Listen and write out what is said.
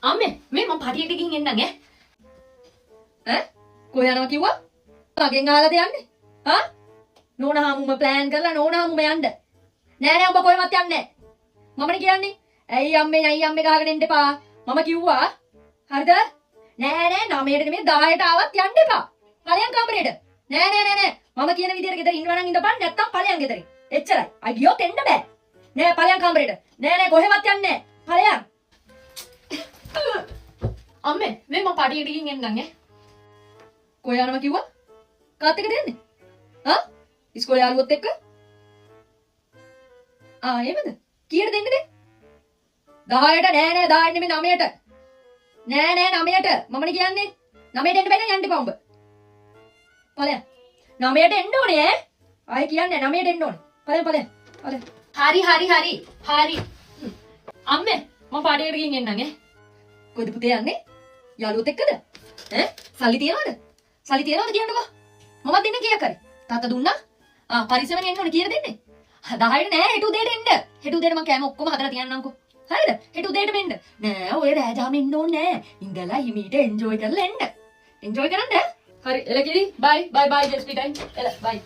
අම්මේ මේ මම පටියට ගිහින් එන්නම් ඈ කොහේ යනවා කිව්වා මගෙන් අහලාද යන්නේ ආ නෝනා හම්ම ප්ලෑන් කරලා නෝනා හම්ම යන්න නෑ නෑ ඔබ කොහෙවත් යන්නේ නෑ මමනේ කියන්නේ ඇයි අම්මේ ගහගෙන එන්න එපා මම කිව්වා හරිද නෑ නෑ 9ට නෙමෙයි 10ට ආවත් යන්න එපා ඵලයන් කාමරේට නෑ මම කියන විදියට ගෙදර ඉන්නව නම් ඉඳපන් නැත්තම් ඵලයන් ගෙදරින් එච්චරයි අයි ගියොත් එන්න බෑ නෑ ඵලයන් කාමරේට නෑ කොහෙවත් යන්නේ නෑ ඵලයන් අම්මේ මේ මම පටියට ගිහින් එන්නම් ඈ කොහේ යනවා කිව්වා කාත් එක්කද යන්නේ ආ ඉස්කෝලේ යාළුවොත් එක්ක එහෙමද කීයට දෙන්නද 10ට නෑ 10ට නෙමෙයි 9ට නෑ 9ට මමනේ කියන්නේ 9ට එන්න බෑ යන්න එපා උඹ ඵලයන් 9ට එන්න ඕනේ ඈ ආයි කියන්නේ 9ට එන්න ඕනේ ඵලයන් හරි අම්මේ මම පටියට ගිහින් එන්නම් ඈ කොහෙද පුතේ යන්නේ යාළුවොත් එක්කද ඈ සල්ලි තියනවද කියන්නකෝ මමත් දෙන්න කීයක් හරි තාත්තා දුන්නා පරිස්සමෙන් එන්න ඕනේ කීයට දෙන්නේ 10ට නෑ හෙට උදේට එන්න හෙට උදේට මම කෑම ඔක්කොම හදලා තියන්නම්කෝ හරිද හෙට උදේට මෙන්න නෑ ඔය රෑජාම එන්න ඕනේ නෑ ඉඳලා හිමීට එන්ජොයි කරලා එන්න එන්ජොයි කරන්න හරි එල කිරි බයි ජෙස්පි ටයිම් එල බයි